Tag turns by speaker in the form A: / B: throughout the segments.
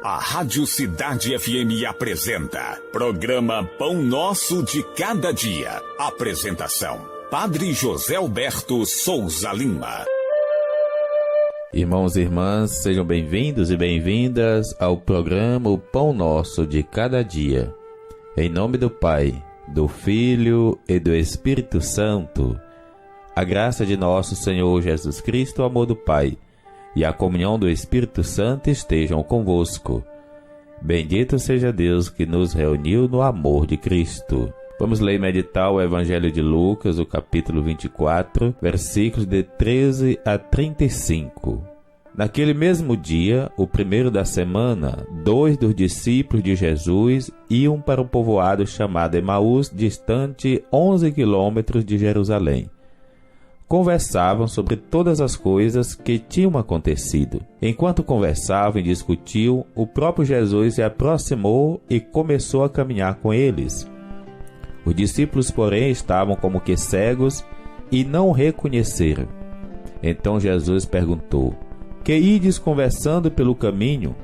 A: A Rádio Cidade FM apresenta Programa Pão Nosso de Cada Dia. Apresentação: Padre José Alberto Souza Lima.
B: Irmãos e irmãs, sejam bem-vindos e bem-vindas ao programa O Pão Nosso de Cada Dia. Em nome do Pai, do Filho e do Espírito Santo, a graça de nosso Senhor Jesus Cristo, o amor do Pai e a comunhão do Espírito Santo estejam convosco. Bendito seja Deus que nos reuniu no amor de Cristo. Vamos ler e meditar o Evangelho de Lucas, o capítulo 24, versículos de 13 a 35. Naquele mesmo dia, o primeiro da semana, 2 dos discípulos de Jesus iam para um povoado chamado Emaús, distante 11 quilômetros de Jerusalém. Conversavam sobre todas as coisas que tinham acontecido. Enquanto conversavam e discutiam, o próprio Jesus se aproximou e começou a caminhar com eles. Os discípulos, porém, estavam como que cegos e não o reconheceram. Então Jesus perguntou: "Que ides conversando pelo caminho?"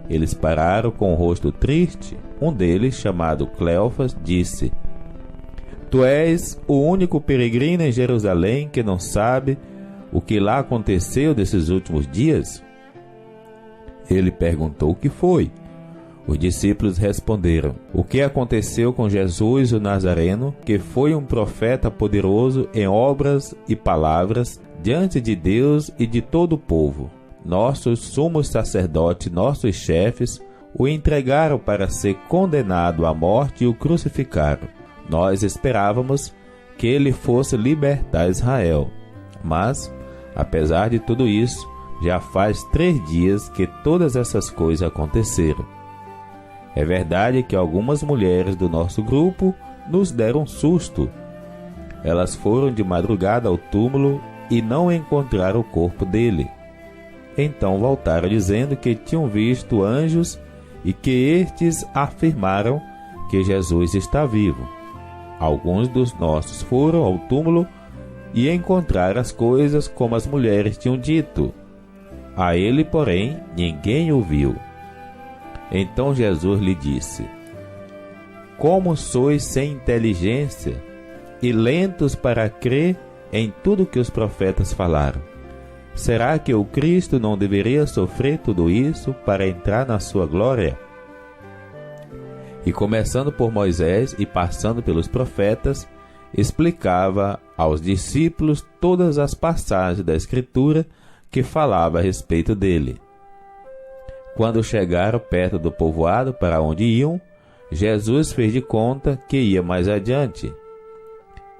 B: Eles pararam com o rosto triste. Um deles, chamado Cleofas, disse: "Tu és o único peregrino em Jerusalém que não sabe o que lá aconteceu desses últimos dias?" Ele perguntou: "O que foi?" Os discípulos responderam: "O que aconteceu com Jesus o Nazareno, que foi um profeta poderoso em obras e palavras diante de Deus e de todo o povo. Nossos sumos sacerdotes, nossos chefes, o entregaram para ser condenado à morte e o crucificaram. Nós esperávamos que ele fosse libertar Israel. Mas, apesar de tudo isso, já faz 3 dias que todas essas coisas aconteceram. É verdade que algumas mulheres do nosso grupo nos deram susto. Elas foram de madrugada ao túmulo e não encontraram o corpo dele. Então voltaram dizendo que tinham visto anjos e que estes afirmaram que Jesus está vivo. Alguns dos nossos foram ao túmulo e encontraram as coisas como as mulheres tinham dito. A ele, porém, ninguém o viu." Então Jesus lhe disse: "Como sois sem inteligência e lentos para crer em tudo que os profetas falaram? Será que o Cristo não deveria sofrer tudo isso para entrar na sua glória?" E começando por Moisés e passando pelos profetas, explicava aos discípulos todas as passagens da Escritura que falava a respeito dele. Quando chegaram perto do povoado para onde iam, Jesus fez de conta que ia mais adiante.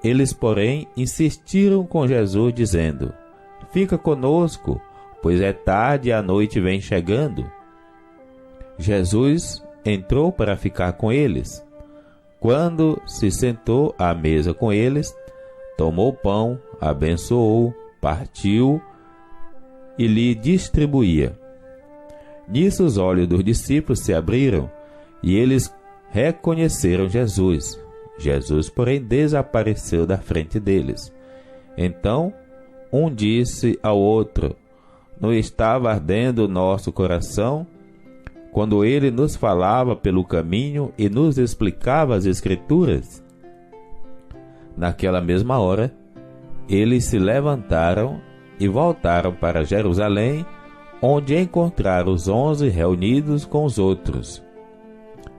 B: Eles, porém, insistiram com Jesus, dizendo: "Fica conosco, pois é tarde e a noite vem chegando." Jesus entrou para ficar com eles. Quando se sentou à mesa com eles, tomou o pão, abençoou, partiu e lhe distribuía. Nisso os olhos dos discípulos se abriram e eles reconheceram Jesus. Jesus, porém, desapareceu da frente deles. Então um disse ao outro: "Não estava ardendo o nosso coração quando ele nos falava pelo caminho e nos explicava as Escrituras?" Naquela mesma hora, eles se levantaram e voltaram para Jerusalém, onde encontraram os 11 reunidos com os outros.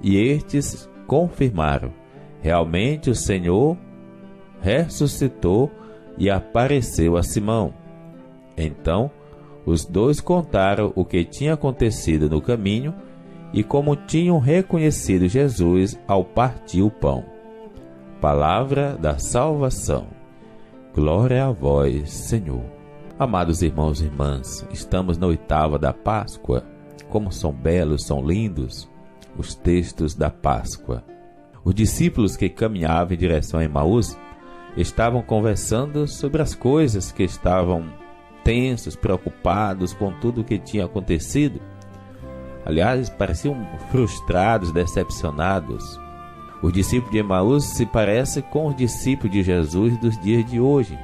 B: E estes confirmaram: realmente o Senhor ressuscitou e apareceu a Simão. Então, os 2 contaram o que tinha acontecido no caminho e como tinham reconhecido Jesus ao partir o pão. Palavra da salvação. Glória a vós, Senhor. Amados irmãos e irmãs, estamos na 8ª da Páscoa. Como são belos, são lindos os textos da Páscoa. Os discípulos que caminhavam em direção a Emaús estavam conversando sobre as coisas que estavam tensos, preocupados com tudo o que tinha acontecido. Aliás, pareciam frustrados, decepcionados. Os discípulos de Emaús se parecem com os discípulos de Jesus dos dias de hoje.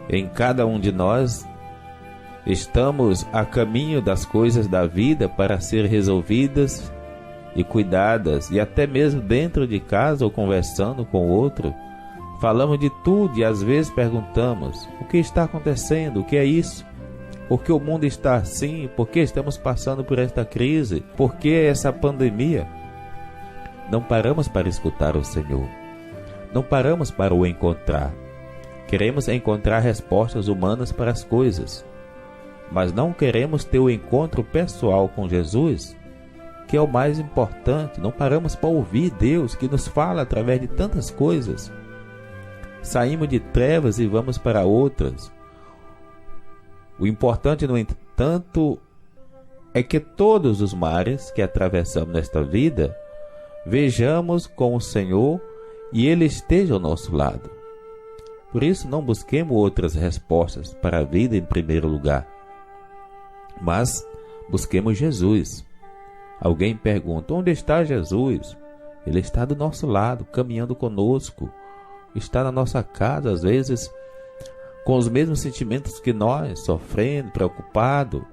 B: Em cada um de nós Estamos a caminho das coisas da vida para ser resolvidas e cuidadas, e até mesmo dentro de casa ou conversando com outro, falamos de tudo e às vezes perguntamos: o que está acontecendo? O que é isso? Por que o mundo está assim? Por que estamos passando por esta crise? Por que essa pandemia? Não paramos para escutar o Senhor. Não paramos para o encontrar. Queremos encontrar respostas humanas para as coisas, mas não queremos ter o encontro pessoal com Jesus, que é o mais importante. Não paramos para ouvir Deus, que nos fala através de tantas coisas. Saímos de trevas e vamos para outras. O importante, no entanto, é que todos os mares que atravessamos nesta vida, vejamos com o Senhor e Ele esteja ao nosso lado. Por isso, não busquemos outras respostas para a vida em primeiro lugar, mas busquemos Jesus. Alguém pergunta: onde está Jesus? Ele está do nosso lado, caminhando conosco. Está na nossa casa, às vezes, com os mesmos sentimentos que nós, sofrendo, preocupado.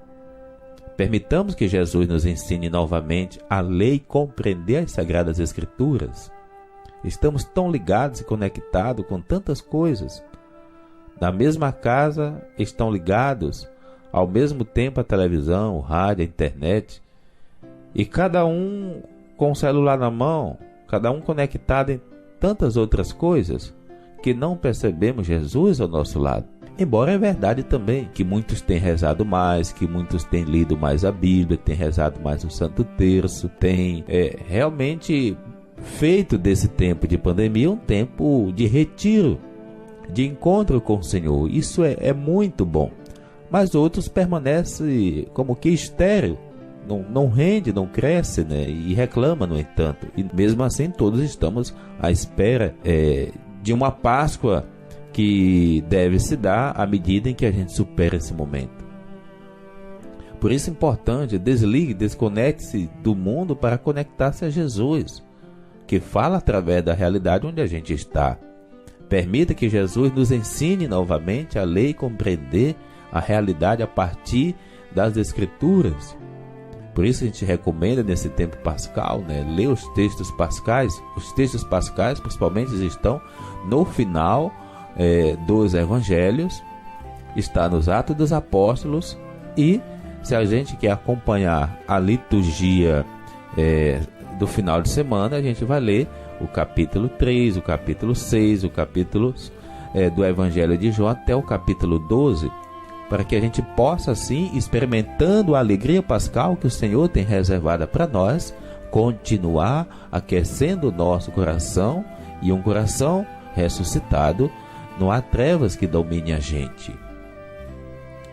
B: Permitamos que Jesus nos ensine novamente a ler e compreender as Sagradas Escrituras. Estamos tão ligados e conectados com tantas coisas. Na mesma casa estão ligados ao mesmo tempo a televisão, o rádio, a internet, e cada um com o celular na mão, cada um conectado em tantas outras coisas, que não percebemos Jesus ao nosso lado. Embora é verdade também que muitos têm rezado mais, que muitos têm lido mais a Bíblia, têm rezado mais o Santo Terço, têm realmente feito desse tempo de pandemia um tempo de retiro, de encontro com o Senhor. Isso é muito bom. Mas outros permanecem como que estéril, não rende, não cresce, né? E reclama, no entanto. E mesmo assim todos estamos à espera de uma Páscoa que deve se dar à medida em que a gente supera esse momento. Por isso é importante: desligue, desconecte-se do mundo para conectar-se a Jesus, que fala através da realidade onde a gente está. Permita que Jesus nos ensine novamente a ler e compreender a realidade a partir das Escrituras. Por isso a gente recomenda nesse tempo pascal, ler os textos pascais. Os textos pascais principalmente estão no final dos Evangelhos, está nos Atos dos Apóstolos, e se a gente quer acompanhar a liturgia do final de semana, a gente vai ler o capítulo 3, o capítulo 6, o capítulo do Evangelho de João até o capítulo 12, para que a gente possa, assim, experimentando a alegria pascal que o Senhor tem reservada para nós, continuar aquecendo o nosso coração, e um coração ressuscitado. Não há trevas que dominem a gente.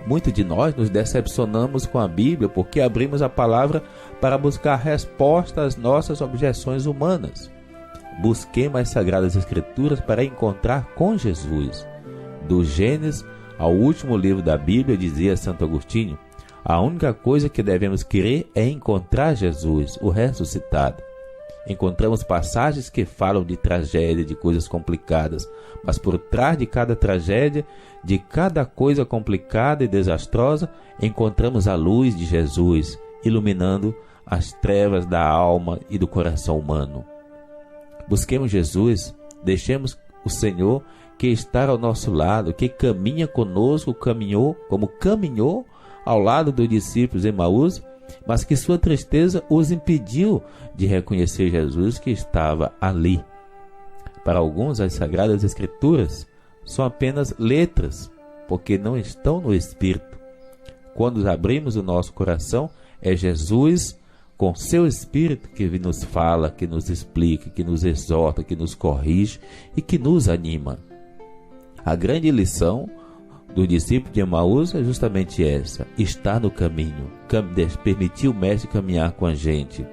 B: Muitos de nós nos decepcionamos com a Bíblia porque abrimos a palavra para buscar resposta às nossas objeções humanas. Busquemos as Sagradas Escrituras para encontrar com Jesus. Do Gênesis ao último livro da Bíblia, dizia Santo Agostinho, a única coisa que devemos querer é encontrar Jesus, o ressuscitado. Encontramos passagens que falam de tragédia, de coisas complicadas, mas por trás de cada tragédia, de cada coisa complicada e desastrosa, encontramos a luz de Jesus, iluminando as trevas da alma e do coração humano. Busquemos Jesus, deixemos o Senhor que está ao nosso lado, que caminha conosco, caminhou ao lado dos discípulos em Emaús, mas que sua tristeza os impediu de reconhecer Jesus que estava ali. Para alguns, as Sagradas Escrituras são apenas letras, porque não estão no Espírito. Quando abrimos o nosso coração, é Jesus com seu Espírito que nos fala, que nos explica, que nos exorta, que nos corrige e que nos anima. A grande lição do discípulo de Emaús é justamente essa: estar no caminho, permitir o Mestre caminhar com a gente,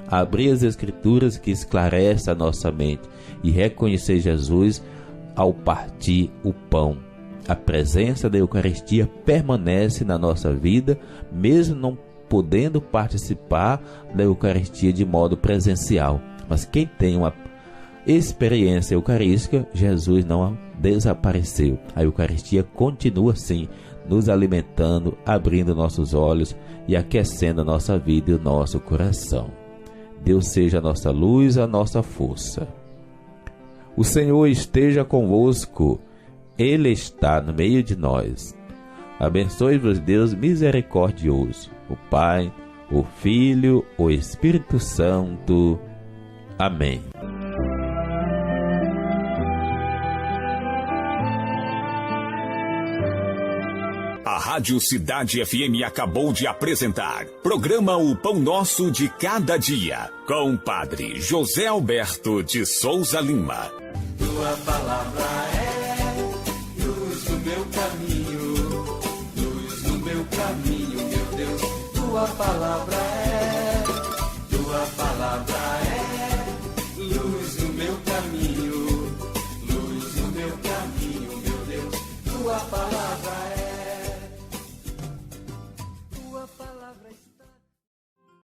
B: abrir as Escrituras que esclarecem a nossa mente e reconhecer Jesus ao partir o pão. A presença da Eucaristia permanece na nossa vida, mesmo não podendo participar da Eucaristia de modo presencial. Mas quem tem uma experiência eucarística, Jesus não desapareceu. A Eucaristia continua sim nos alimentando, abrindo nossos olhos e aquecendo a nossa vida e o nosso coração. Deus seja a nossa luz, a nossa força. O Senhor esteja convosco, Ele está no meio de nós. Abençoe-vos Deus misericordioso, o Pai, o Filho, o Espírito Santo. Amém.
A: A Rádio Cidade FM acabou de apresentar programa O Pão Nosso de Cada Dia, com o Padre José Alberto de Souza Lima.
C: Tua palavra é luz no meu caminho, meu Deus, tua palavra é